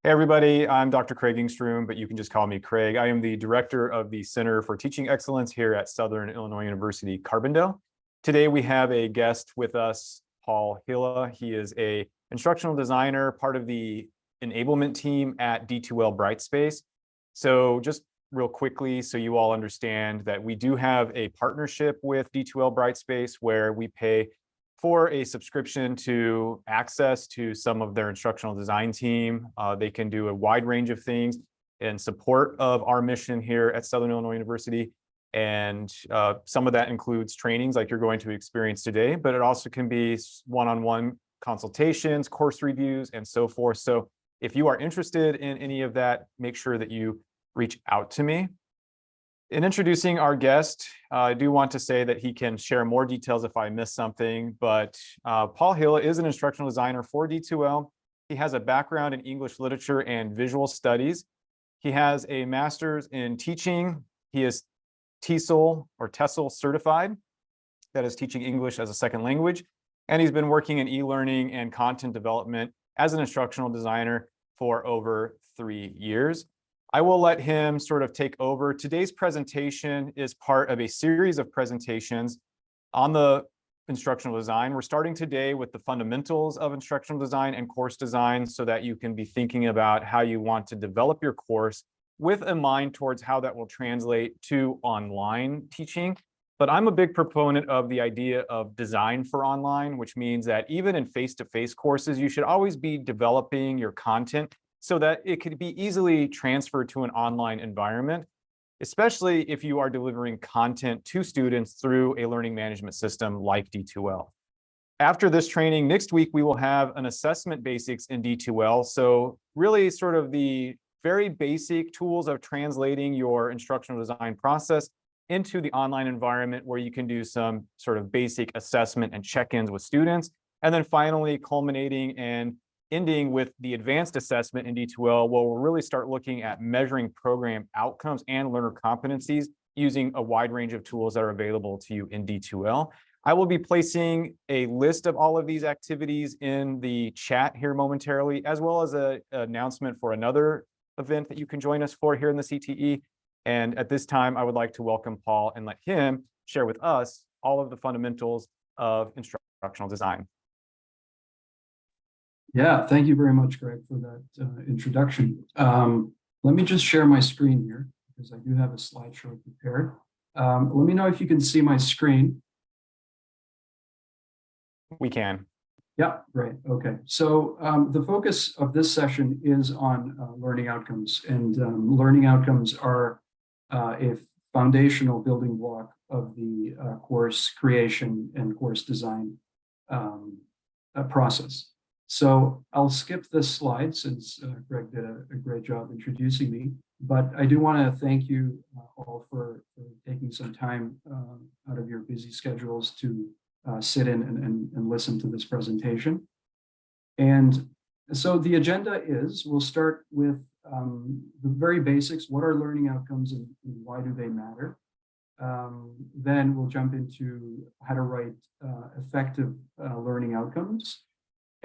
Hey everybody, I'm Dr. Craig Ingstrom, but you can just call me Craig. I am the director of the Center for Teaching Excellence here at Southern Illinois University, Carbondale. Today we have a guest with us, Paul Hila. He is an instructional designer, part of the enablement team at D2L Brightspace. So just real quickly, so you all understand that we do have a partnership with D2L Brightspace where we pay for a subscription to access to some of their instructional design team. They can do a wide range of things in support of our mission here at Southern Illinois University. And some of that includes trainings like you're going to experience today, but it also can be one-on-one consultations, course reviews, and so forth. So if you are interested in any of that, make sure that you reach out to me. In introducing our guest, I do want to say that he can share more details if I miss something, but Paul Hila is an instructional designer for D2L. He has a background in English literature and visual studies. He has a master's in teaching. He is TESOL certified, that is teaching English as a second language. And he's been working in e-learning and content development as an instructional designer for over 3 years. I will let him sort of take over. Today's presentation is part of a series of presentations on the instructional design. We're starting today with the fundamentals of instructional design and course design so that you can be thinking about how you want to develop your course with a mind towards how that will translate to online teaching. But I'm a big proponent of the idea of design for online, which means that even in face-to-face courses, you should always be developing your content so that it could be easily transferred to an online environment, especially if you are delivering content to students through a learning management system like D2L. After this training, next week, we will have an assessment basics in D2L. So really sort of the very basic tools of translating your instructional design process into the online environment where you can do some sort of basic assessment and check-ins with students. And then finally culminating and ending with the advanced assessment in D2L, where we'll really start looking at measuring program outcomes and learner competencies using a wide range of tools that are available to you in D2L. I will be placing a list of all of these activities in the chat here momentarily, as well as an announcement for another event that you can join us for here in the CTE. And at this time, I would like to welcome Paul and let him share with us all of the fundamentals of instructional design. Yeah, thank you very much, Greg, for that introduction. Let me just share my screen here because I do have a slideshow prepared. Let me know if you can see my screen. We can. Yeah, great. Okay. So the focus of this session is on learning outcomes, and learning outcomes are a foundational building block of the course creation and course design process. So I'll skip this slide since Greg did a great job introducing me, but I do want to thank you all for taking some time out of your busy schedules to sit in and listen to this presentation. And so the agenda is, we'll start with the very basics. What are learning outcomes and why do they matter? Then we'll jump into how to write effective learning outcomes.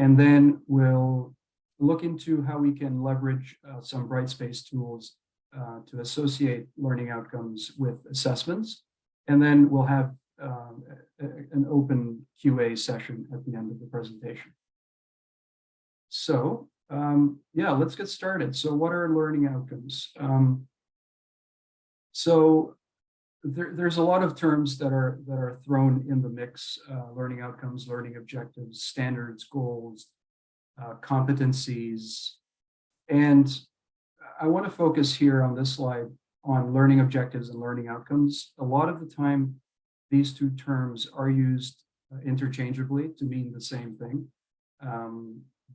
And then we'll look into how we can leverage some Brightspace tools to associate learning outcomes with assessments. And then we'll have an open QA session at the end of the presentation. So yeah, let's get started. So what are learning outcomes? There's a lot of terms that are thrown in the mix: learning outcomes, learning objectives, standards, goals, competencies. And I want to focus here on this slide on learning objectives and learning outcomes. A lot of the time, these two terms are used interchangeably to mean the same thing.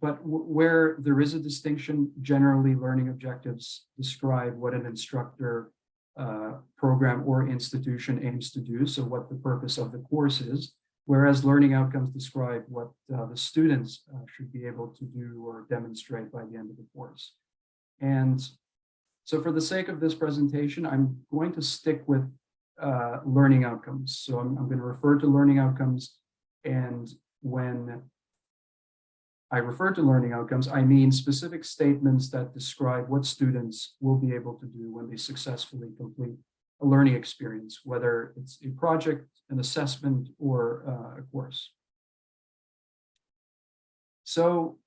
But where there is a distinction, generally learning objectives describe what an instructor, program or institution aims to do, so what the purpose of the course is, whereas learning outcomes describe what the students should be able to do or demonstrate by the end of the course. And so for the sake of this presentation, I'm going to stick with learning outcomes. So I'm going to refer to learning outcomes, and when I refer to learning outcomes, I mean specific statements that describe what students will be able to do when they successfully complete a learning experience, whether it's a project, an assessment, or a course. So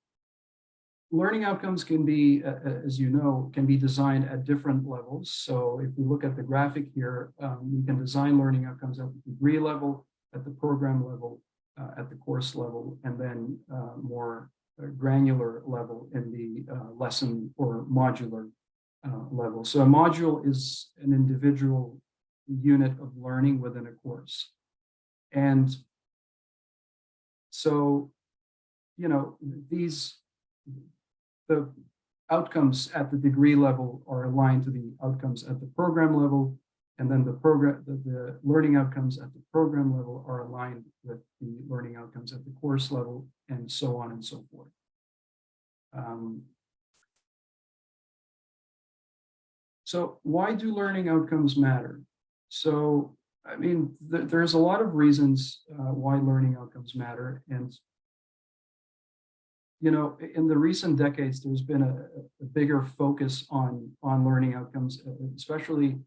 learning outcomes can be, as you know, can be designed at different levels. So if we look at the graphic here, we can design learning outcomes at the degree level, at the program level, at the course level, and then more granular level in the lesson or modular level. So a module is an individual unit of learning within a course. And so, you know, the outcomes at the degree level are aligned to the outcomes at the program level, and then the learning outcomes at the program level are aligned with the learning outcomes at the course level, and so on and so forth. So why do learning outcomes matter? So, I mean, there's a lot of reasons why learning outcomes matter. And, you know, in the recent decades, there's been a bigger focus on learning outcomes, especially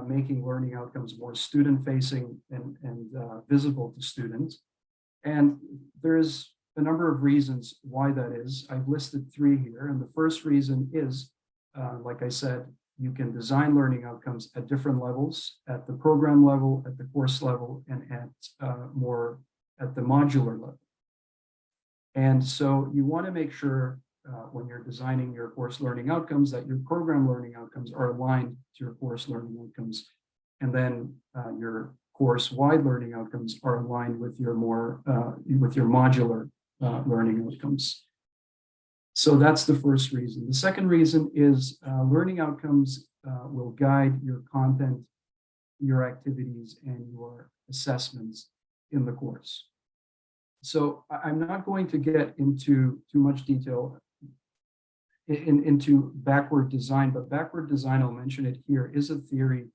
making learning outcomes more student-facing and visible to students. And there's a number of reasons why that is. I've listed 3 here. And the first reason is, like I said, you can design learning outcomes at different levels, at the program level, at the course level, and more at the modular level. And so you want to make sure when you're designing your course learning outcomes that your program learning outcomes are aligned to your course learning outcomes. And then your course-wide learning outcomes are aligned with your with your modular learning outcomes. So that's the first reason. The second reason is learning outcomes will guide your content, your activities, and your assessments in the course. So I'm not going to get into too much detail into backward design, but backward design, I'll mention it here, is a theory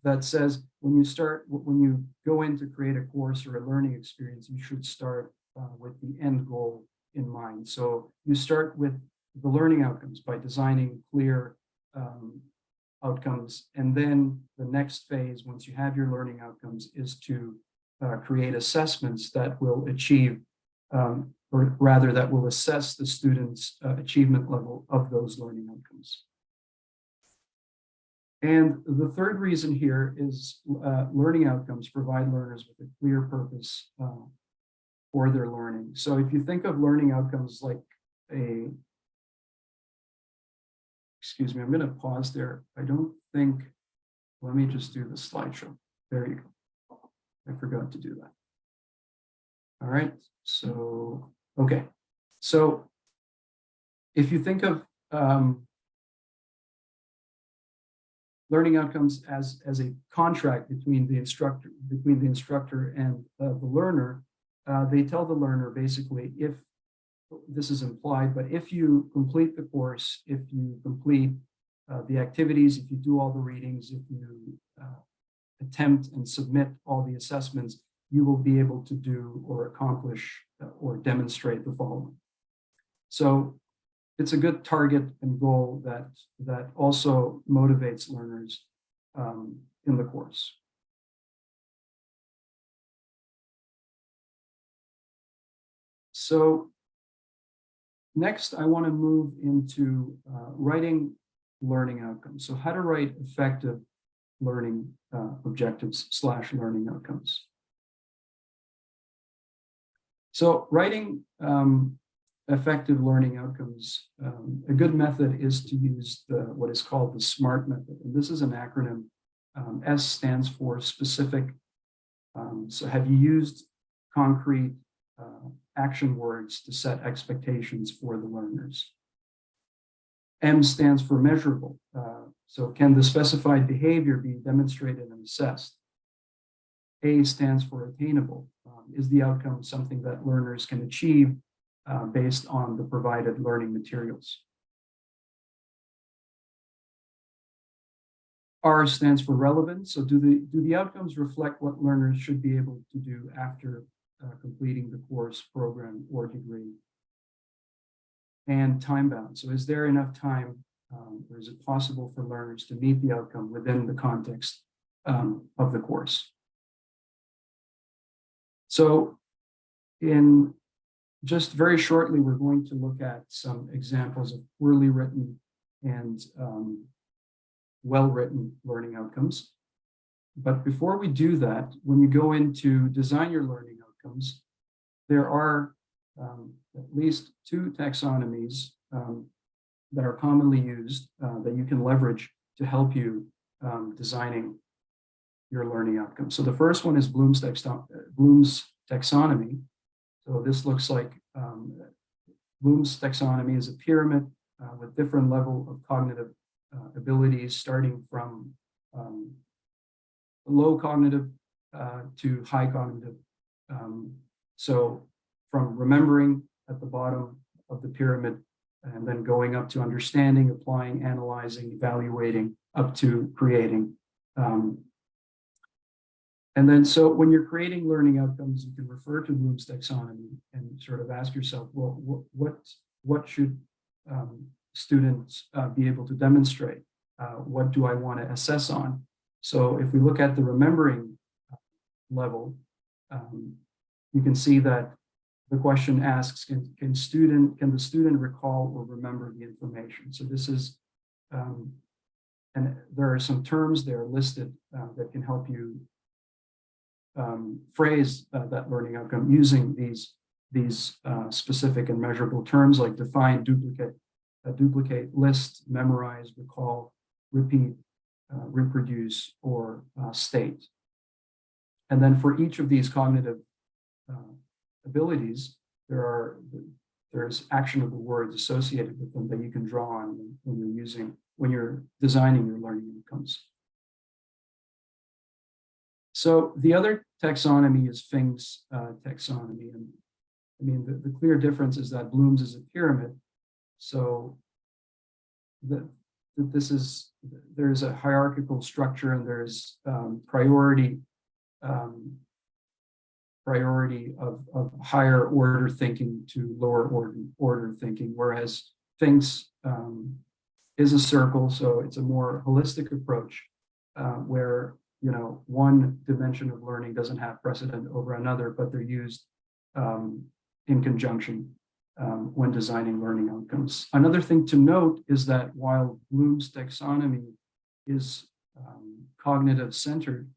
that says when you go in to create a course or a learning experience, you should start with the end goal in mind. So you start with the learning outcomes by designing clear outcomes. And then the next phase, once you have your learning outcomes, is to create assessments that will achieve, or rather that will assess the student's achievement level of those learning outcomes. And the third reason here is learning outcomes provide learners with a clear purpose for their learning. So if you think of learning outcomes like excuse me, I'm going to pause there. I don't think, let me just do the slideshow. There you go. I forgot to do that. All right, so, okay. So if you think of learning outcomes as a contract between the instructor and the learner, they tell the learner basically, if this is implied, but if you complete the course, if you complete the activities, if you do all the readings, if you attempt and submit all the assessments, you will be able to do or accomplish or demonstrate the following. So it's a good target and goal that also motivates learners in the course. So next, I want to move into writing learning outcomes. So how to write effective learning objectives / learning outcomes. So writing effective learning outcomes, a good method is to use what is called the SMART method. And this is an acronym. S stands for specific. So have you used concrete action words to set expectations for the learners? M stands for measurable. So can the specified behavior be demonstrated and assessed? A stands for attainable. Is the outcome something that learners can achieve based on the provided learning materials? R stands for relevant. So do the outcomes reflect what learners should be able to do after completing the course, program, or degree. And time bound. So is there enough time, or is it possible for learners to meet the outcome within the context of the course? So in just very shortly, we're going to look at some examples of poorly written and well-written learning outcomes. But before we do that, when you go into design your learning outcomes, there are at least two taxonomies that are commonly used that you can leverage to help you designing your learning outcomes. So the first one is Bloom's taxonomy. So this looks like Bloom's taxonomy is a pyramid with different level of cognitive abilities, starting from low cognitive to high cognitive. So from remembering at the bottom of the pyramid, and then going up to understanding, applying, analyzing, evaluating, up to creating. And then, so when you're creating learning outcomes, you can refer to Bloom's taxonomy and sort of ask yourself, well, what should students be able to demonstrate? What do I want to assess on? So if we look at the remembering level, you can see that the question asks, can the student recall or remember the information? So this is, and there are some terms there listed that can help you phrase that learning outcome using these specific and measurable terms like define, duplicate, list, memorize, recall, repeat, reproduce, or state. And then for each of these cognitive abilities, there's actionable words associated with them that you can draw on when you're designing your learning outcomes. So the other taxonomy is Fing's taxonomy. And I mean, the clear difference is that Bloom's is a pyramid. So there's a hierarchical structure, and there's priority of higher order thinking to lower order thinking, whereas Fing's is a circle. So it's a more holistic approach where, you know, one dimension of learning doesn't have precedent over another, but they're used in conjunction when designing learning outcomes. Another thing to note is that while Bloom's taxonomy is cognitive centered,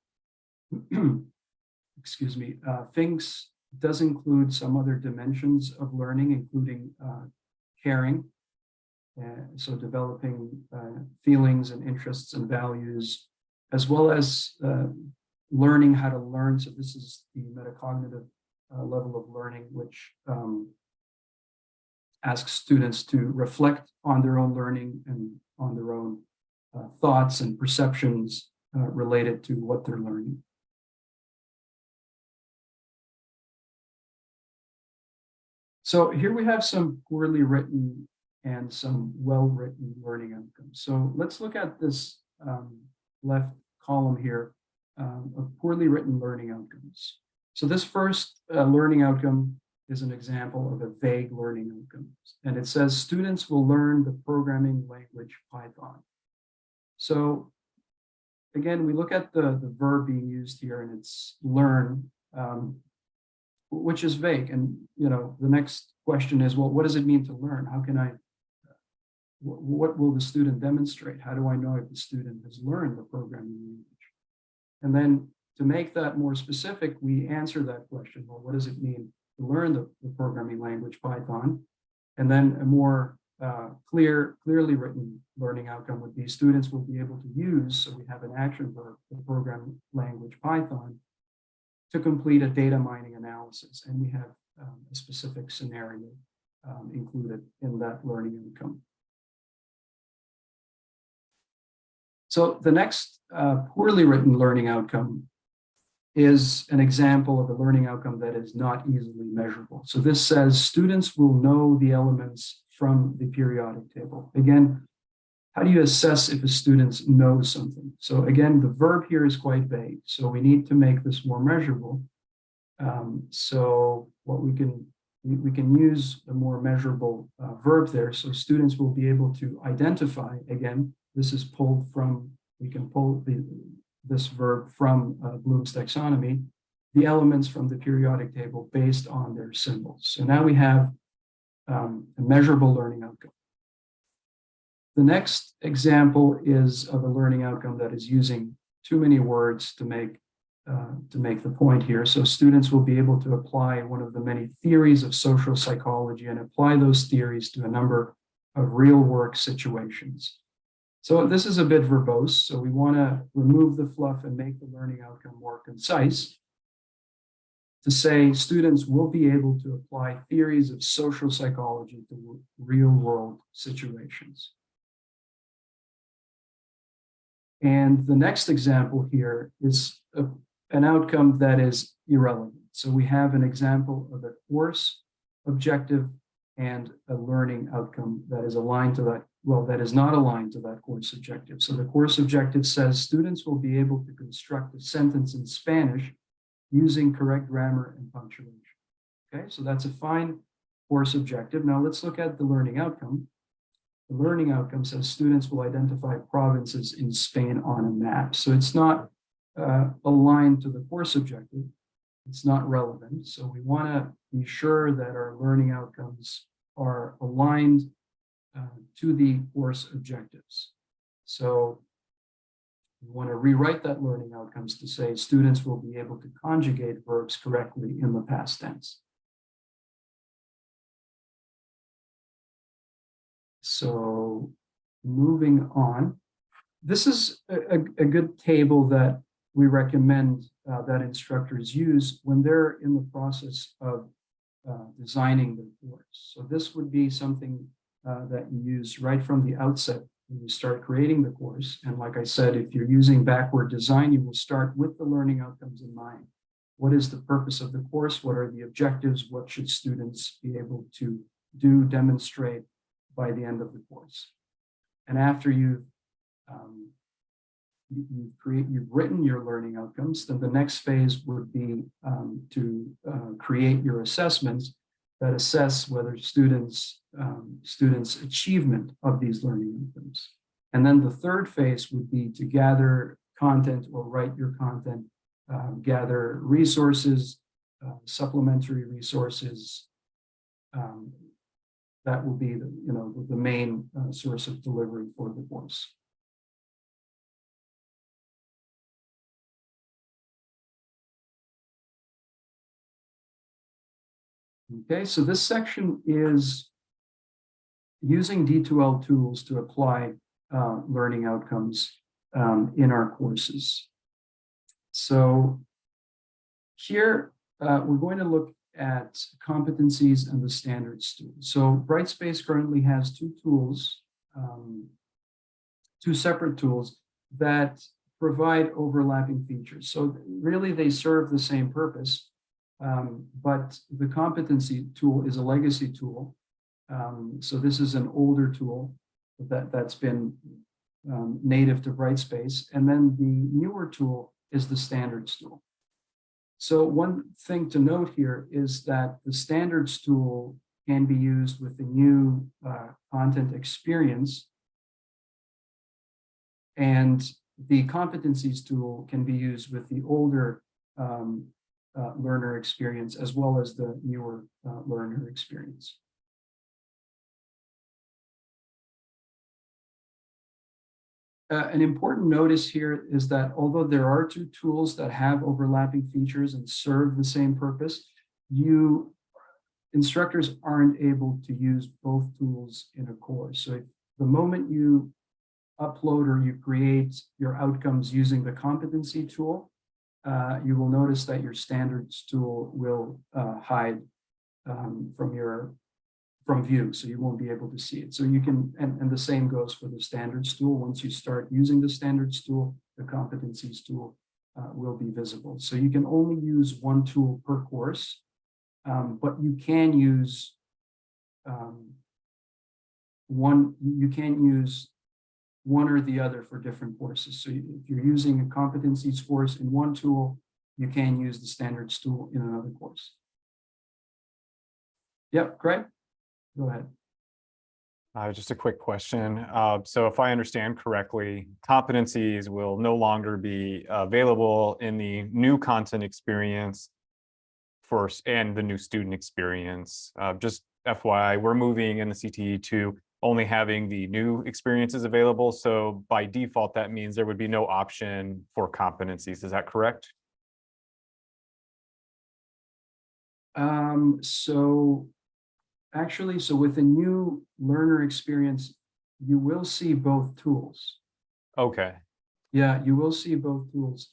excuse me, Fing's does include some other dimensions of learning, including caring. So developing feelings and interests and values, as well as learning how to learn. So this is the metacognitive level of learning, which asks students to reflect on their own learning and on their own thoughts and perceptions related to what they're learning. So here we have some poorly written and some well-written learning outcomes. So let's look at this left column here of poorly written learning outcomes. So this first learning outcome is an example of a vague learning outcome. And it says students will learn the programming language Python. So again, we look at the verb being used here, and it's learn, which is vague. And, you know, the next question is, well, what does it mean to learn? How can I, what will the student demonstrate? How do I know if the student has learned the programming language? And then to make that more specific, we answer that question. Well, what does it mean to learn the programming language Python? And then a more clearly written learning outcome would be students will be able to use, so we have an action verb, the programming language Python, to complete a data mining analysis. And we have a specific scenario included in that learning outcome. So the next poorly written learning outcome is an example of a learning outcome that is not easily measurable. So this says students will know the elements from the periodic table. Again, how do you assess if a student knows something? So again, the verb here is quite vague. So we need to make this more measurable. So what we can use a more measurable verb there. So students will be able to identify, again, this is pulled from, we can pull this verb from Bloom's taxonomy, the elements from the periodic table based on their symbols. So now we have a measurable learning outcome. The next example is of a learning outcome that is using too many words to make the point here. So students will be able to apply one of the many theories of social psychology and apply those theories to a number of real work situations. So this is a bit verbose. So we want to remove the fluff and make the learning outcome more concise. To say students will be able to apply theories of social psychology to real world situations. And the next example here is an outcome that is irrelevant. So we have an example of a course objective and a learning outcome that is aligned to that, well, that is not aligned to that course objective. So the course objective says students will be able to construct a sentence in Spanish using correct grammar and punctuation. Okay, so that's a fine course objective. Now let's look at the learning outcome. The learning outcome says students will identify provinces in Spain on a map. So it's not aligned to the course objective. It's not relevant. So we want to be sure that our learning outcomes are aligned to the course objectives. So we want to rewrite that learning outcomes to say students will be able to conjugate verbs correctly in the past tense. So moving on, this is a good table that we recommend that instructors use when they're in the process of designing their course. So this would be something that you use right from the outset when you start creating the course. And like I said, if you're using backward design, you will start with the learning outcomes in mind. What is the purpose of the course? What are the objectives? What should students be able to do, demonstrate by the end of the course? And after you've written your learning outcomes, then the next phase would be to create your assessments that assess whether students' achievement of these learning outcomes. And then the third phase would be to gather content or write your content, gather resources, supplementary resources. That will be the main source of delivery for the course. Okay, so this section is using D2L tools to apply learning outcomes in our courses. So here we're going to look at competencies and the standards tool. So Brightspace currently has two tools, two separate tools that provide overlapping features. So really they serve the same purpose. But the competency tool is a legacy tool. So this is an older tool that's been native to Brightspace. And then the newer tool is the standards tool. So one thing to note here is that the standards tool can be used with the new content experience, and the competencies tool can be used with the older learner experience as well as the newer learner experience. An important notice here is that although there are two tools that have overlapping features and serve the same purpose, instructors aren't able to use both tools in a course. So if the moment you upload or you create your outcomes using the competency tool, you will notice that your standards tool will hide from view, so you won't be able to see it. So you can, and the same goes for the standards tool. Once you start using the standards tool, the competencies tool will be visible. So you can only use one tool per course, but you can use one or the other for different courses. So if you're using a competencies course in one tool, you can use the standards tool in another course. Yep, Craig, go ahead. Just a quick question. So if I understand correctly, competencies will no longer be available in the new content experience and the new student experience. Just FYI, we're moving in the CTE to only having the new experiences available. So by default, that means there would be no option for competencies. Is that correct? So with the new learner experience, you will see both tools. Okay. Yeah, you will see both tools.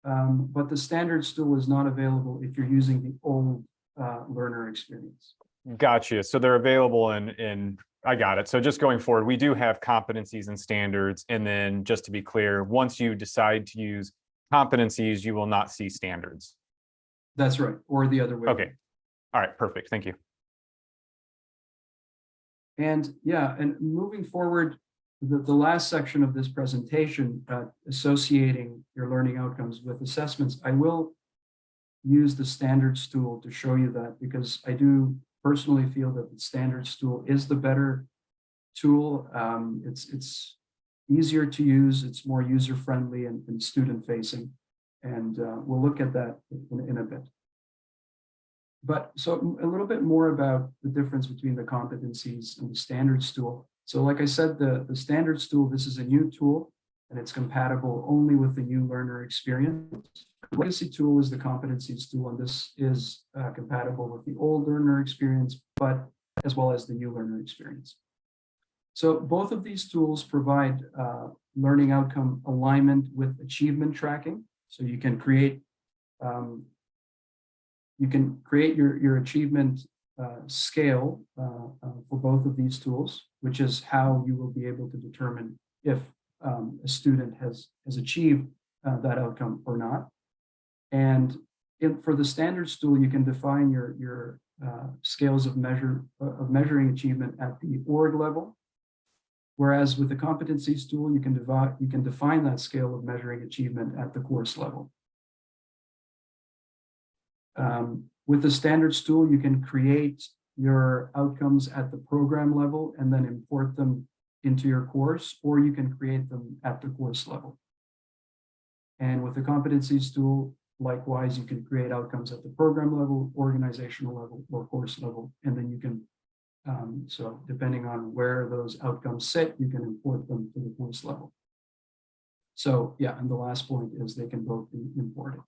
But the standards tool is not available if you're using the old learner experience. Gotcha. So they're available in I got it. So just going forward, we do have competencies and standards. And then just to be clear, once you decide to use competencies, you will not see standards. That's right, or the other way. Okay. All right, perfect. Thank you. And yeah, and moving forward, the last section of this presentation, associating your learning outcomes with assessments, I will use the standards tool to show you that, because I do personally feel that the standards tool is the better tool. It's easier to use, it's more user-friendly and student-facing. And we'll look at that in a bit. But so a little bit more about the difference between the competencies and the standards tool. So like I said, the standards tool, this is a new tool and it's compatible only with the new learner experience. The legacy tool is the competencies tool, and this is compatible with the old learner experience, but as well as the new learner experience. So both of these tools provide learning outcome alignment with achievement tracking. So you can create your achievement scale for both of these tools, which is how you will be able to determine if a student has achieved that outcome or not. And for the standards tool, you can define your scales of measuring achievement at the org level. Whereas with the competencies tool, you can define that scale of measuring achievement at the course level. With the standards tool, you can create your outcomes at the program level and then import them into your course, or you can create them at the course level. And with the competencies tool, likewise, you can create outcomes at the program level, organizational level, or course level, and then you can, so depending on where those outcomes sit, you can import them to the course level. So yeah, and the last point is they can both be imported.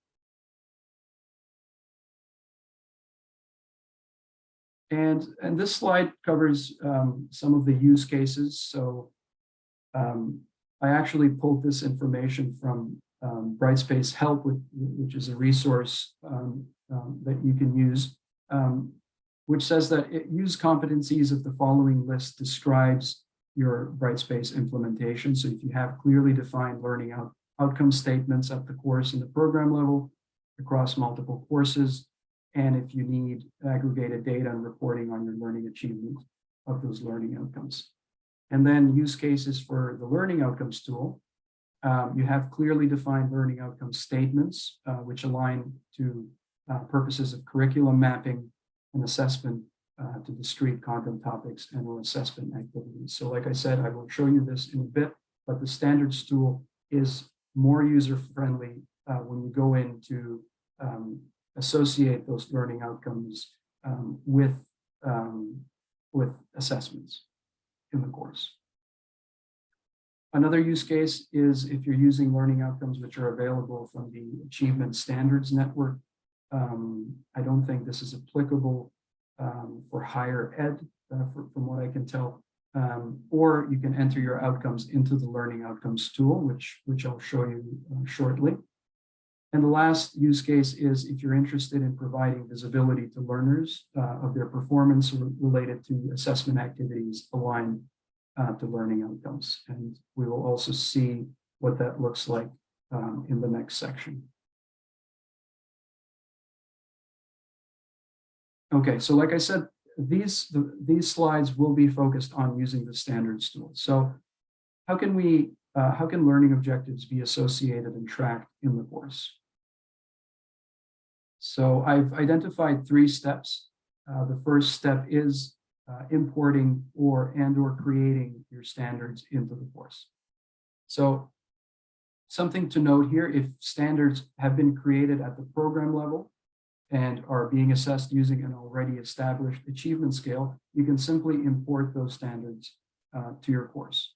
And this slide covers some of the use cases. So I actually pulled this information from Brightspace Help, which is a resource that you can use, which says that use competencies of the following list describes your Brightspace implementation. So if you have clearly defined learning outcome statements at the course and the program level across multiple courses, and if you need aggregated data and reporting on your learning achievement of those learning outcomes. And then use cases for the learning outcomes tool. You have clearly defined learning outcome statements, which align to purposes of curriculum mapping and assessment to discrete content topics and or assessment activities. So like I said, I will show you this in a bit, but the standards tool is more user-friendly when you go into associate those learning outcomes with assessments in the course. Another use case is if you're using learning outcomes which are available from the Achievement Standards Network. I don't think this is applicable for higher ed, from what I can tell. Or you can enter your outcomes into the learning outcomes tool, which I'll show you shortly. And the last use case is if you're interested in providing visibility to learners of their performance related to assessment activities aligned to learning outcomes. And we will also see what that looks like in the next section. Okay, so like I said, these slides will be focused on using the standards tool. So how can learning objectives be associated and tracked in the course? So I've identified 3 steps. The first step is importing or creating your standards into the course. So something to note here, if standards have been created at the program level and are being assessed using an already established achievement scale, you can simply import those standards to your course.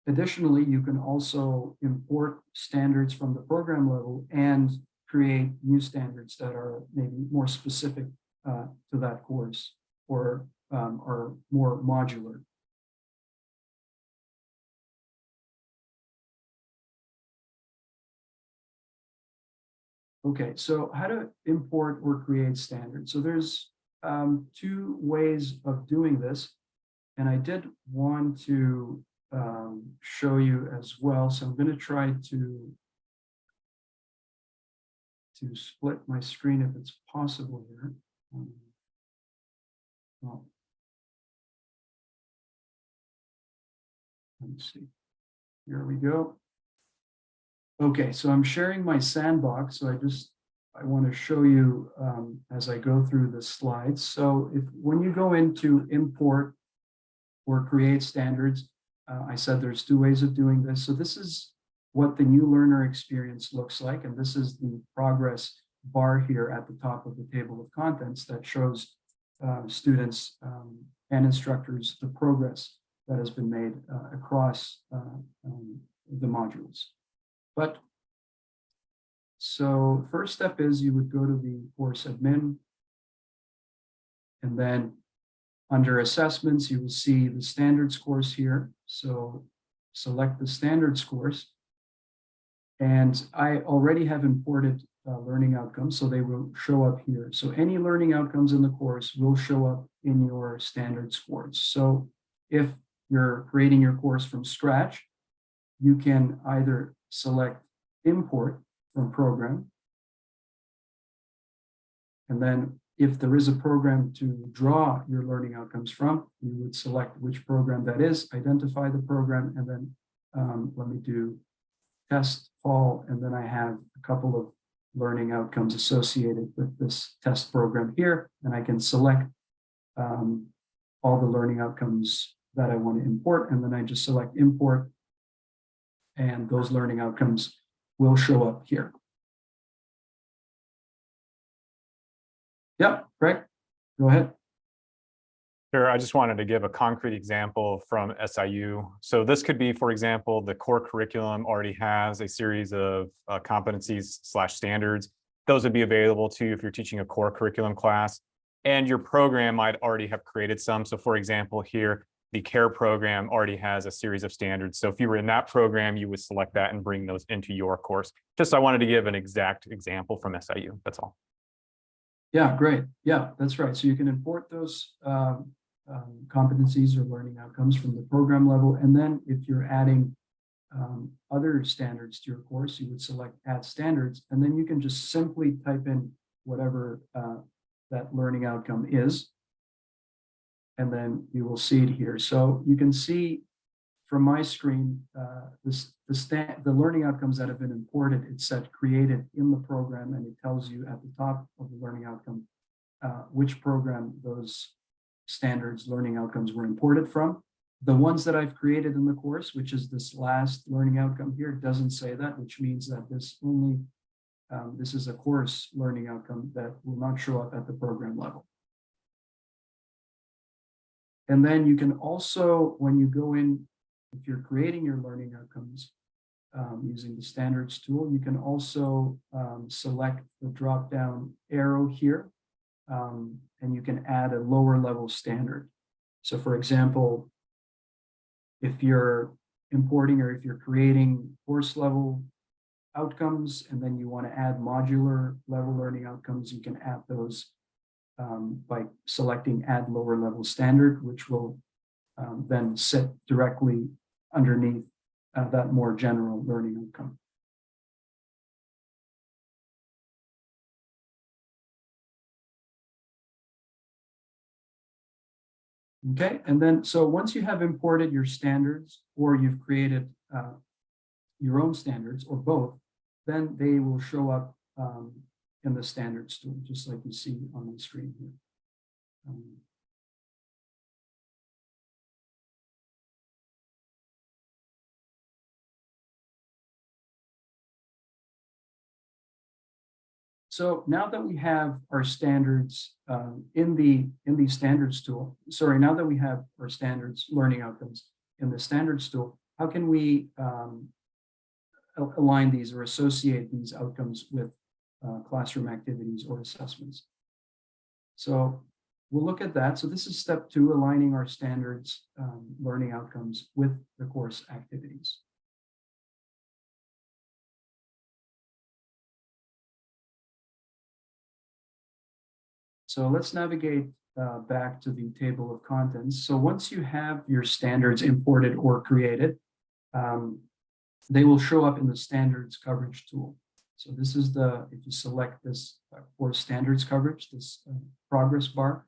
Additionally, you can also import standards from the program level and create new standards that are maybe more specific to that course or are more modular. Okay, so how to import or create standards. So there's 2 ways of doing this, and I did want to show you as well. So I'm going to try to split my screen if it's possible here. Well, let me see. Here we go. Okay, so I'm sharing my sandbox. So I want to show you as I go through the slides. So when you go into import or create standards, I said there's 2 ways of doing this. So this is what the new learner experience looks like. And this is the progress bar here at the top of the table of contents that shows students and instructors the progress that has been made across the modules. But so first step is you would go to the course admin, and then under assessments, you will see the standards course here. So select the standards course. And I already have imported learning outcomes, so they will show up here. So any learning outcomes in the course will show up in your standards course. So if you're creating your course from scratch, you can either select import from program. And then if there is a program to draw your learning outcomes from, you would select which program that is, identify the program, and then let me do test fall. And then I have a couple of learning outcomes associated with this test program here. And I can select all the learning outcomes that I want to import. And then I just select import, and those learning outcomes will show up here. Yep, Greg, go ahead. Sure, I just wanted to give a concrete example from SIU. So this could be, for example, the core curriculum already has a series of competencies/standards. Those would be available to you if you're teaching a core curriculum class, and your program might already have created some. So for example, here, the CARE program already has a series of standards. So if you were in that program, you would select that and bring those into your course. Just, I wanted to give an exact example from SIU, that's all. Yeah, great. Yeah, that's right. So you can import those competencies or learning outcomes from the program level. And then if you're adding other standards to your course, you would select add standards, and then you can just simply type in whatever that learning outcome is. And then you will see it here. So you can see from my screen, the learning outcomes that have been imported, it said created in the program, and it tells you at the top of the learning outcome which program those standards learning outcomes were imported from. The ones that I've created in the course, which is this last learning outcome here, doesn't say that, which means that this is a course learning outcome that will not show up at the program level. And then you can also, when you go in, if you're creating your learning outcomes using the standards tool, you can also select the drop-down arrow here, and you can add a lower level standard. So for example, if you're importing or if you're creating course level outcomes, and then you want to add modular level learning outcomes, you can add those by selecting add lower level standard, which will then sit directly underneath that more general learning outcome. Okay, and then so once you have imported your standards, or you've created your own standards, or both, then they will show up in the standards tool, just like you see on the screen here. So now that we have our standards in the standards tool, sorry, now that we have our standards learning outcomes in the standards tool, how can we align these or associate these outcomes with classroom activities or assessments? So we'll look at that. So this is step 2, aligning our standards learning outcomes with the course activities. So let's navigate back to the table of contents. So once you have your standards imported or created, they will show up in the standards coverage tool. So this is if you select this course standards coverage, this progress bar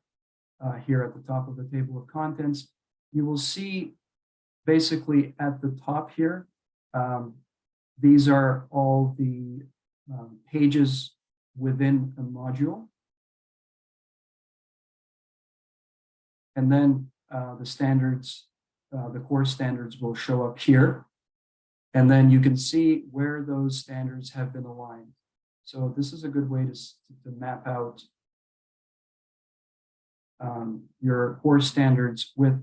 here at the top of the table of contents, you will see basically at the top here, these are all the pages within a module. And then the standards, the course standards will show up here. And then you can see where those standards have been aligned. So this is a good way to map out your course standards with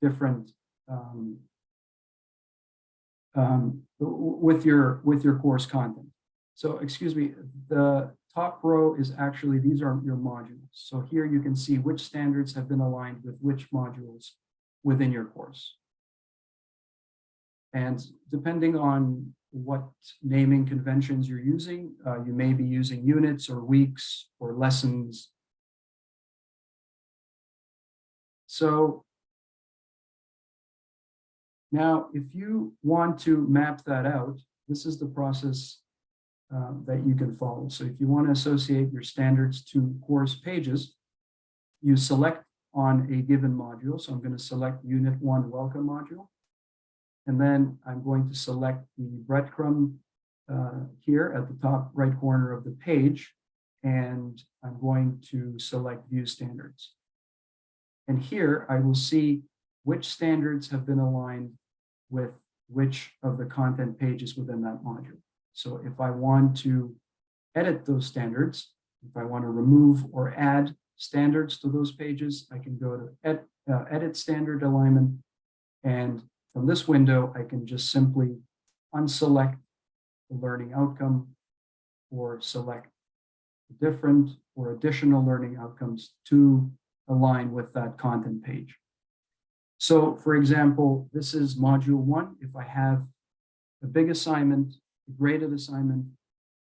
different, with your course content. So excuse me, the top row is actually, these are your modules. So here you can see which standards have been aligned with which modules within your course. And depending on what naming conventions you're using, you may be using units or weeks or lessons. So now, if you want to map that out, this is the process that you can follow. So if you want to associate your standards to course pages, you select on a given module. So I'm going to select Unit 1 Welcome module. And then I'm going to select the breadcrumb here at the top right corner of the page. And I'm going to select View Standards. And here I will see which standards have been aligned with which of the content pages within that module. So if I want to edit those standards, if I want to remove or add standards to those pages, I can go to Edit Standard Alignment. And from this window, I can just simply unselect the learning outcome or select different or additional learning outcomes to align with that content page. So for example, this is module 1. If I have a big assignment, a graded assignment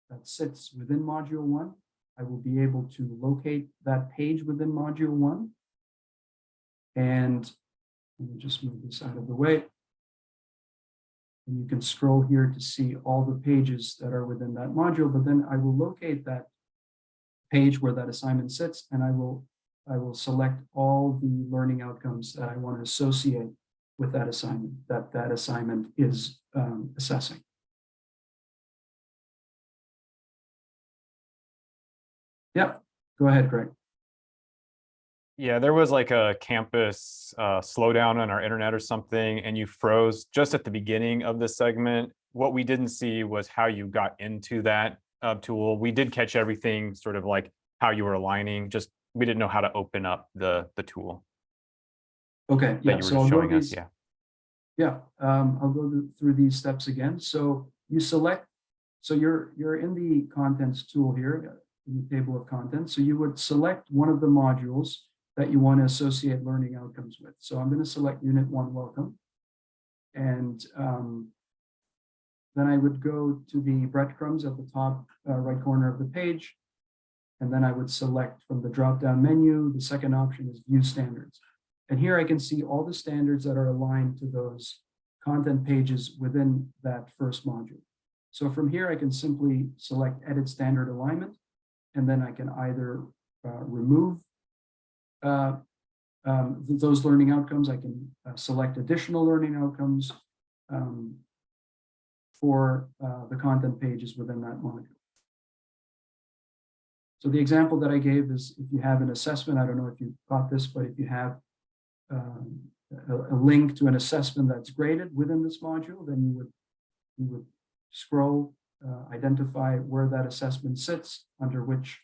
that sits within module 1, I will be able to locate that page within module 1. And let me just move this out of the way. And you can scroll here to see all the pages that are within that module, but then I will locate that page where that assignment sits, and I will select all the learning outcomes that I want to associate with that assignment, that assignment is assessing. Yep, go ahead, Greg. Yeah, there was like a campus slowdown on our internet or something, and you froze just at the beginning of this segment. What we didn't see was how you got into that tool. We did catch everything, sort of like how you were aligning, just we didn't know how to open up the tool. Okay, yeah, so I'll showing us, yeah. Yeah, I'll go through these steps again. So you select, so you're in the contents tool here, in the table of contents. So you would select one of the modules that you want to associate learning outcomes with. So I'm going to select Unit 1 Welcome. And then I would go to the breadcrumbs at the top right corner of the page. And then I would select from the drop-down menu, the second option is View Standards. And here I can see all the standards that are aligned to those content pages within that first module. So from here, I can simply select Edit Standard Alignment, and then I can either remove those learning outcomes. I can select additional learning outcomes for the content pages within that module. So the example that I gave is if you have an assessment, I don't know if you caught this, but if you have a link to an assessment that's graded within this module, then you would scroll, identify where that assessment sits, under which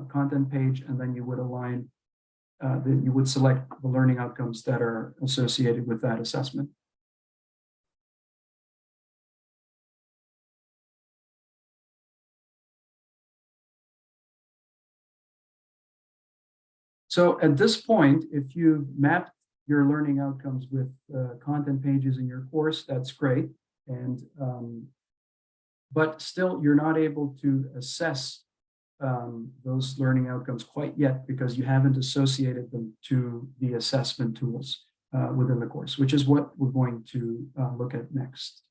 content page, and then you would align, you would select the learning outcomes that are associated with that assessment. So at this point, if you've mapped your learning outcomes with content pages in your course, that's great. And but still, you're not able to assess those learning outcomes quite yet because you haven't associated them to the assessment tools within the course, which is what we're going to look at next.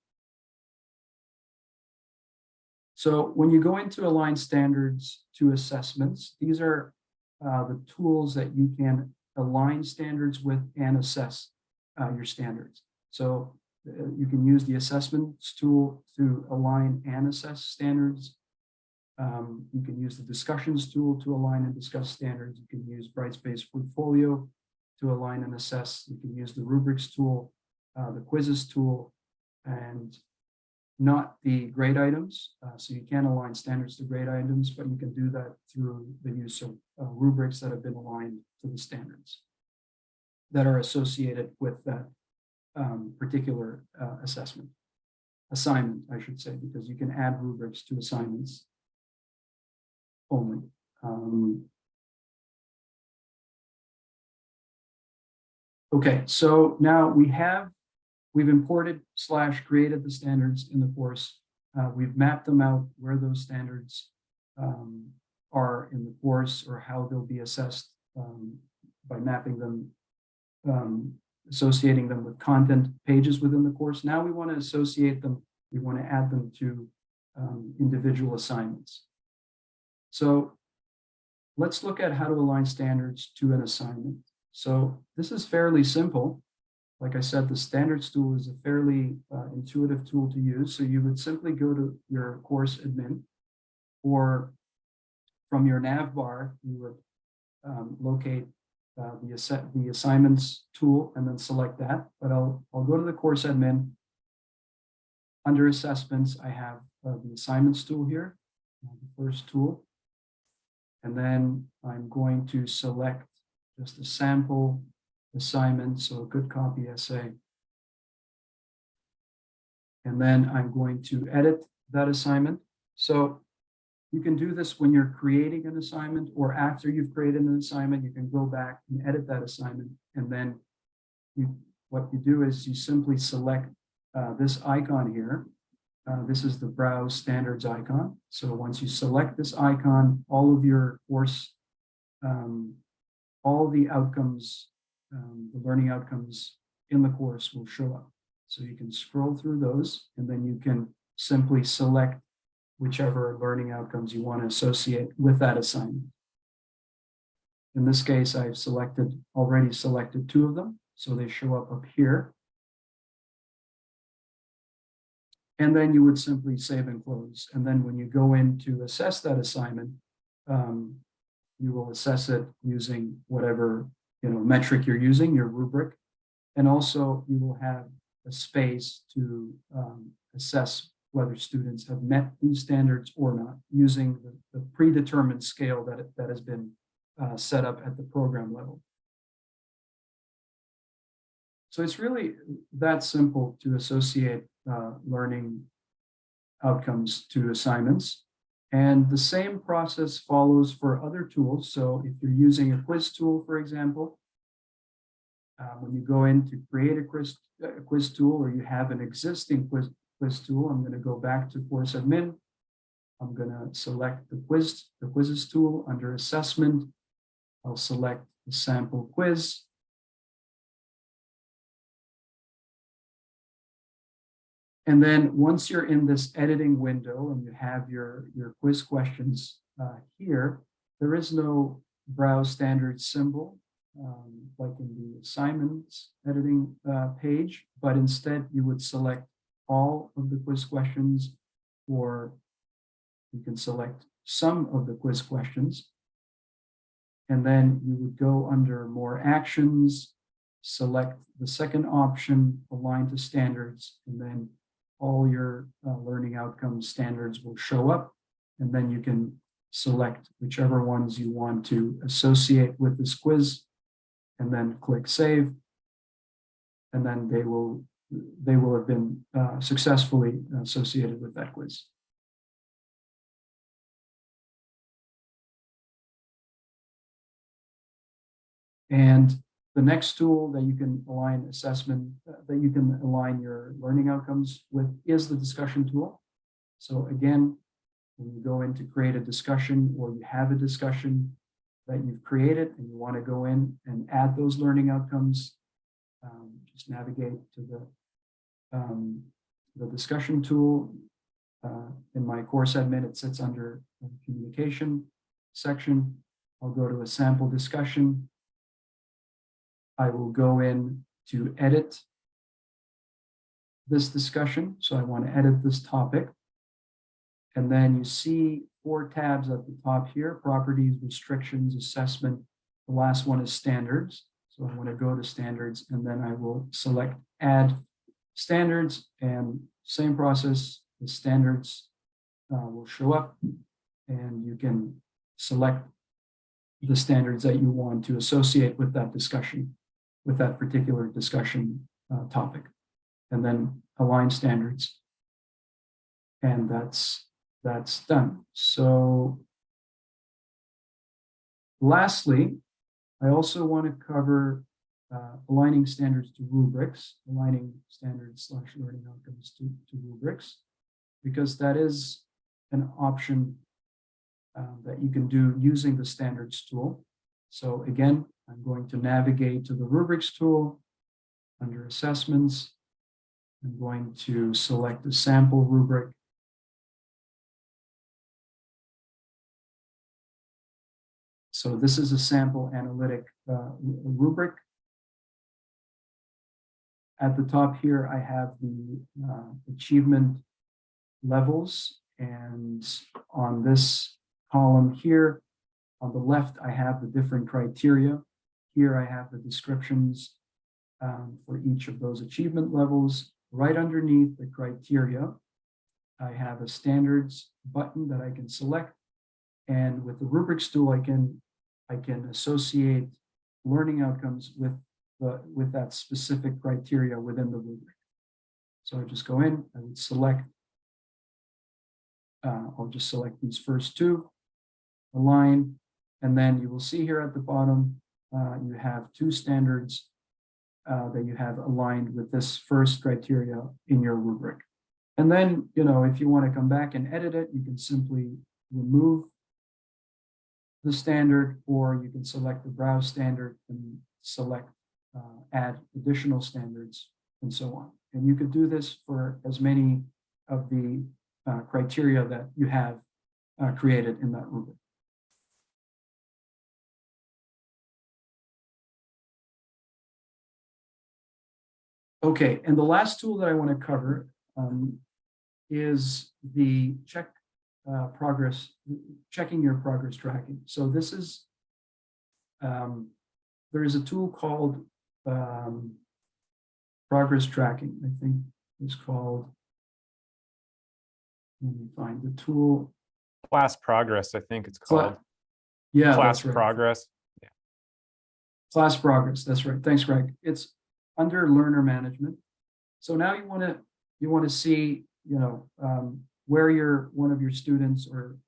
So when you go into align standards to assessments, these are the tools that you can align standards with and assess your standards. So you can use the assessments tool to align and assess standards. You can use the discussions tool to align and discuss standards. You can use Brightspace portfolio to align and assess. You can use the rubrics tool, the quizzes tool, and not the grade items. So you can align standards to grade items, but you can do that through the use of rubrics that have been aligned to the standards that are associated with that particular assignment, I should say, because you can add rubrics to assignments only. Okay, so now we've imported / created the standards in the course. We've mapped them out where those standards are in the course or how they'll be assessed by mapping them, associating them with content pages within the course. Now we want to associate them, we want to add them to individual assignments. So let's look at how to align standards to an assignment. So this is fairly simple. Like I said, the standards tool is a fairly intuitive tool to use. So you would simply go to your course admin, or from your nav bar, you would locate the assignments tool and then select that. But I'll go to the course admin. Under assessments, I have the assignments tool here, the first tool. And then I'm going to select just a sample assignment, so a good copy essay. And then I'm going to edit that assignment. So you can do this when you're creating an assignment, or after you've created an assignment, you can go back and edit that assignment. And then what you do is you simply select this icon here. This is the browse standards icon. So once you select this icon, all of your course, all the outcomes, the learning outcomes in the course will show up. So you can scroll through those, and then you can simply select whichever learning outcomes you want to associate with that assignment. In this case, I've already selected 2 of them, so they show up here. And then you would simply save and close. And then when you go in to assess that assignment, you will assess it using whatever metric you're using, your rubric. And also you will have a space to assess whether students have met these standards or not, using the predetermined scale that has been set up at the program level. So it's really that simple to associate learning outcomes to assignments. And the same process follows for other tools. So if you're using a quiz tool, for example, when you go in to create a quiz tool, or you have an existing quiz tool, I'm going to go back to course admin. I'm going to select the quizzes tool. Under assessment, I'll select the sample quiz. And then once you're in this editing window and you have your quiz questions here, there is no browse standards symbol like in the assignments editing page, but instead you would select all of the quiz questions, or you can select some of the quiz questions. And then you would go under more actions, select the second option, align to standards, and then all your learning outcomes standards will show up. And then you can select whichever ones you want to associate with this quiz, and then click save. And then they will have been successfully associated with that quiz. And the next tool that you can align assessment, that you can align your learning outcomes with, is the discussion tool. So again, when you go in to create a discussion, or you have a discussion that you've created and you want to go in and add those learning outcomes, just navigate to the discussion tool. In my course admin, it sits under the communication section. I'll go to a sample discussion. I will go in to edit this discussion. So I want to edit this topic. And then you see 4 tabs at the top here: properties, restrictions, assessment. The last one is standards. So I want to go to standards, and then I will select add standards, and same process. The standards will show up, and you can select the standards that you want to associate with that discussion, with that particular discussion topic, and then align standards. And that's done. So lastly, I also want to cover aligning standards to rubrics, aligning standards / learning outcomes to rubrics, because that is an option that you can do using the standards tool. So again, I'm going to navigate to the rubrics tool. Under assessments, I'm going to select a sample rubric. So this is a sample analytic rubric. At the top here, I have the achievement levels, and on this column here, on the left, I have the different criteria. Here I have the descriptions for each of those achievement levels. Right underneath the criteria, I have a standards button that I can select. And with the rubrics tool, I can associate learning outcomes with that specific criteria within the rubric. So I just go in, I would select, I'll just select these first 2, align, and then you will see here at the bottom, you have 2 standards that you have aligned with this first criteria in your rubric. And then, if you want to come back and edit it, you can simply remove the standard, or you can select the browse standard and select add additional standards, and so on. And you could do this for as many of the criteria that you have created in that rubric. Okay, and the last tool that I want to cover is the checking your progress tracking. So this is, there is a tool called progress tracking. I think it's called, let me find the tool. Class progress, I think it's called. Yeah, Class that's right. progress. Yeah. Class progress, that's right. Thanks, Greg. It's under learner management. So now you want to see, where one of your students or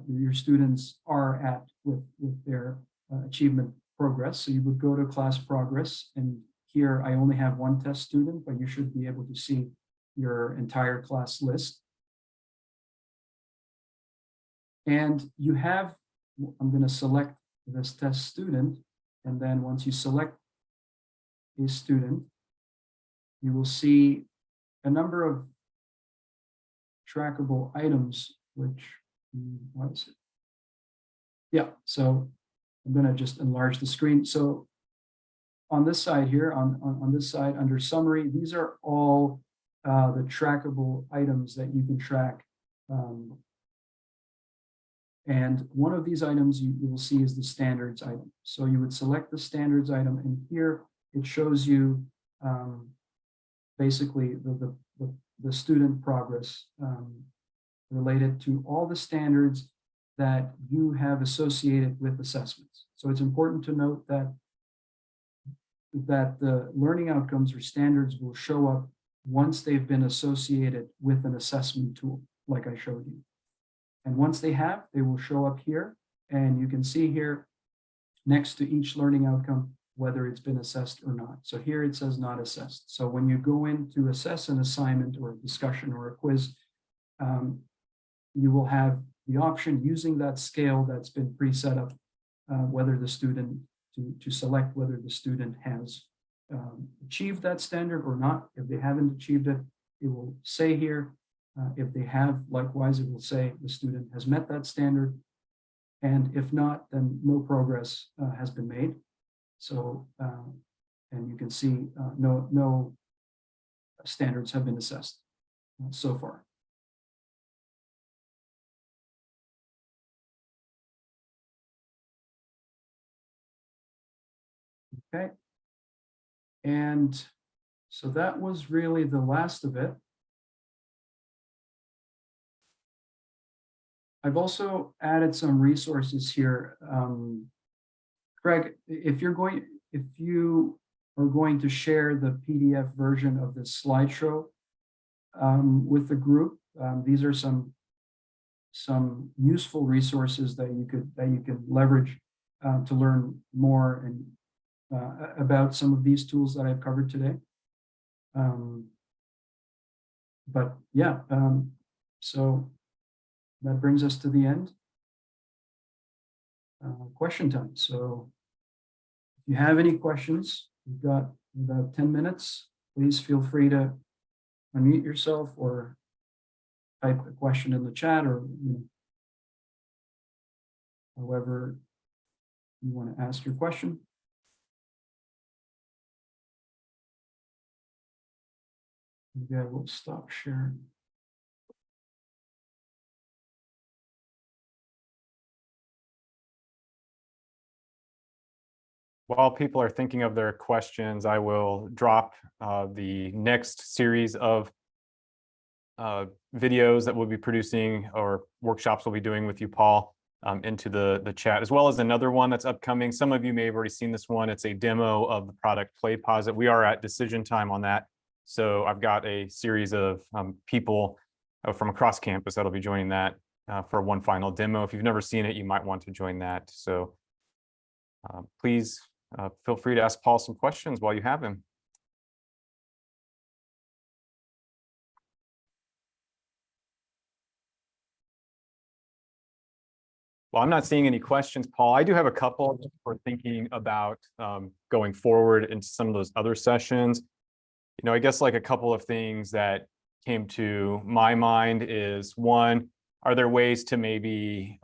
your students are at with their achievement progress. So you would go to class progress, and here I only have 1 test student, but you should be able to see your entire class list. And you have, I'm going to select this test student, and then once you select a student, you will see a number of trackable items, which, what is it? Yeah, so I'm going to just enlarge the screen. So on this side here, on this side under summary, these are all the trackable items that you can track And one of these items you will see is the standards item. So you would select the standards item, and here it shows you basically the student progress related to all the standards that you have associated with assessments. So it's important to note that the learning outcomes or standards will show up once they've been associated with an assessment tool, like I showed you. And once they have, they will show up here. And you can see here next to each learning outcome, whether it's been assessed or not. So here it says not assessed. So when you go in to assess an assignment or a discussion or a quiz, you will have the option using that scale that's been pre-set up, whether the student, to select whether the student has achieved that standard or not. If they haven't achieved it, it will say here. If they have, likewise, it will say the student has met that standard. And if not, then no progress has been made. So, and you can see no standards have been assessed so far. Okay. And so that was really the last of it. I've also added some resources here. Craig, if you are going to share the PDF version of this slideshow with the group, these are some useful resources that you could leverage to learn more and about some of these tools that I've covered today. But yeah, so that brings us to the end. Question time. So if you have any questions, we've got about 10 minutes. Please feel free to unmute yourself or type a question in the chat, or however you want to ask your question. Maybe I will stop sharing. While people are thinking of their questions, I will drop the next series of videos that we'll be producing or workshops we'll be doing with you, Paul, into the chat, as well as another one that's upcoming. Some of you may have already seen this one. It's a demo of the product PlayPosit. We are at decision time on that. So I've got a series of people from across campus that'll be joining that for one final demo. If you've never seen it, you might want to join that. So please feel free to ask Paul some questions while you have him. Well, I'm not seeing any questions, Paul. I do have a couple for thinking about going forward into some of those other sessions. I guess like a couple of things that came to my mind is, one, are there ways to maybe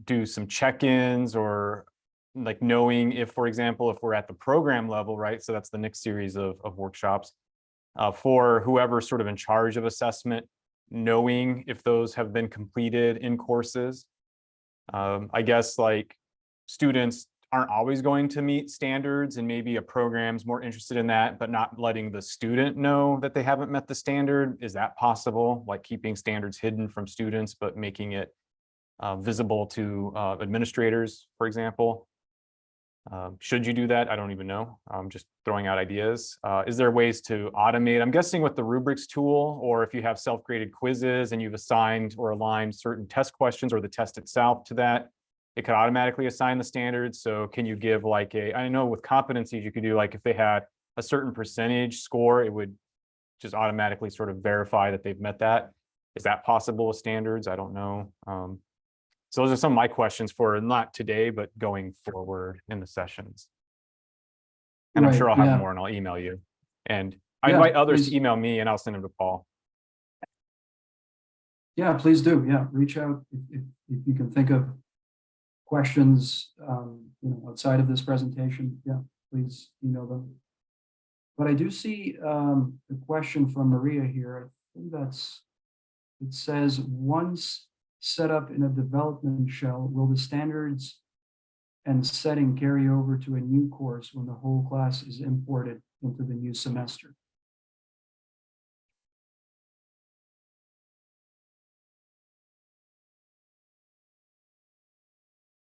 do some check-ins, or like knowing if, for example, if we're at the program level, right? So that's the next series of workshops for whoever's sort of in charge of assessment, knowing if those have been completed in courses. I guess like students aren't always going to meet standards, and maybe a program's more interested in that, but not letting the student know that they haven't met the standard. Is that possible? Like keeping standards hidden from students, but making it visible to administrators, for example. Should you do that? I don't even know. I'm just throwing out ideas. Is there ways to automate? I'm guessing with the rubrics tool, or if you have self-graded quizzes and you've assigned or aligned certain test questions or the test itself to that, it could automatically assign the standards. So can you give like I know with competencies, you could do like if they had a certain percentage score, it would just automatically sort of verify that they've met that. Is that possible with standards? I don't know. So those are some of my questions for not today, but going forward in the sessions. And I'm sure I'll have more and I'll email you. And I invite others to email me and I'll send them to Paul. Yeah, please do. Yeah, reach out if you can think of questions outside of this presentation. Yeah, please email them. But I do see a question from Maria here. I think it says, once set up in a development shell, will the standards and setting carry over to a new course when the whole class is imported into the new semester?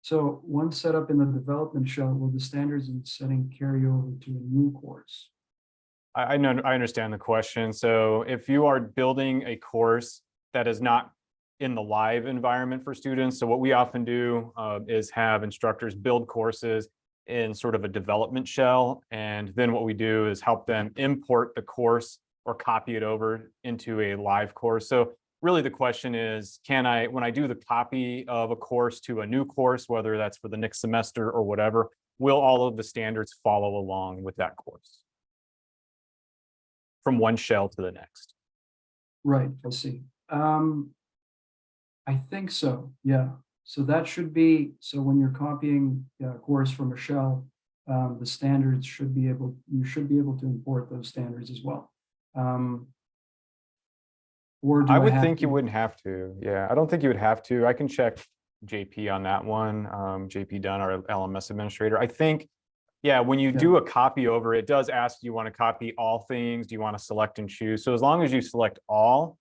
So once set up in the development shell, will the standards and setting carry over to a new course? I know, I understand the question. So if you are building a course that is not in the live environment for students, so what we often do is have instructors build courses in sort of a development shell. And then what we do is help them import the course or copy it over into a live course. So really the question is, can I, when I do the copy of a course to a new course, whether that's for the next semester or whatever, will all of the standards follow along with that course from one shell to the next? Right, I see. I think so, yeah. So that should be, so when you're copying a course from a shell, the standards should be able, you should be able to import those standards as well. Or do I I would have think you to? wouldn't have to. Yeah, I don't think you would have to. I can check JP on that one. JP Dunn, our LMS administrator. I think, yeah, when you Yeah. do a copy over, it does ask, do you want to copy all things? Do you want to select and choose? So as long as you select all,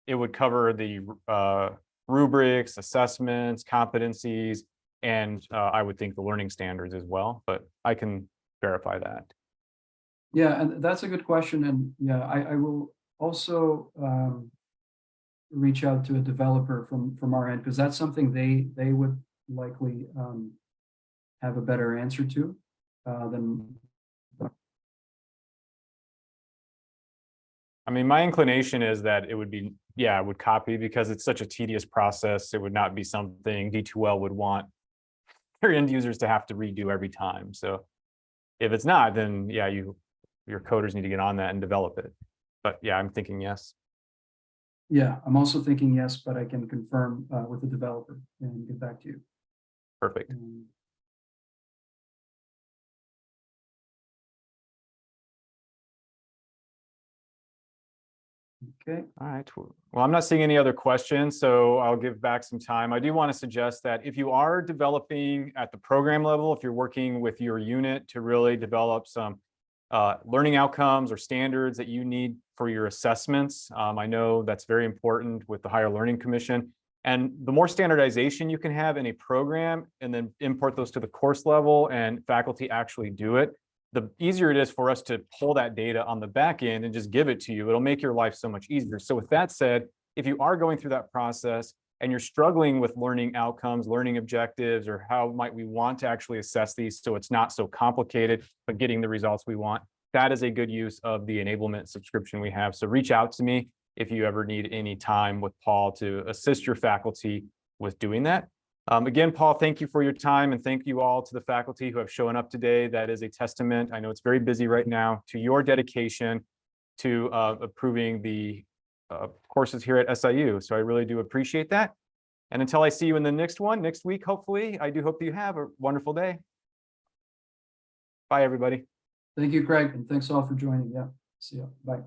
it would cover the rubrics, assessments, competencies, and I would think the learning standards as well, but I can verify that. Yeah, and that's a good question. And yeah, I will also reach out to a developer from our end, because that's something they would likely have a better answer to than. I mean, my inclination is that it would be, yeah, it would copy because it's such a tedious process. It would not be something D2L would want their end users to have to redo every time. So if it's not, then yeah, your coders need to get on that and develop it. But yeah, I'm thinking yes. Yeah, I'm also thinking yes, but I can confirm with the developer and get back to you. Perfect. Okay. All right. Well, I'm not seeing any other questions, so I'll give back some time. I do want to suggest that if you are developing at the program level, if you're working with your unit to really develop some learning outcomes or standards that you need for your assessments, I know that's very important with the Higher Learning Commission. And the more standardization you can have in a program and then import those to the course level and faculty actually do it, the easier it is for us to pull that data on the back end and just give it to you. It'll make your life so much easier. So with that said, if you are going through that process and you're struggling with learning outcomes, learning objectives, or how might we want to actually assess these so it's not so complicated, but getting the results we want, that is a good use of the enablement subscription we have. So reach out to me if you ever need any time with Paul to assist your faculty with doing that. Again, Paul, thank you for your time, and thank you all to the faculty who have shown up today. That is a testament, I know it's very busy right now, to your dedication to approving the courses here at SIU. So I really do appreciate that. And until I see you in the next one, next week, hopefully, I do hope you have a wonderful day. Bye, everybody. Thank you, Craig, and thanks all for joining. Yeah, see you. Bye.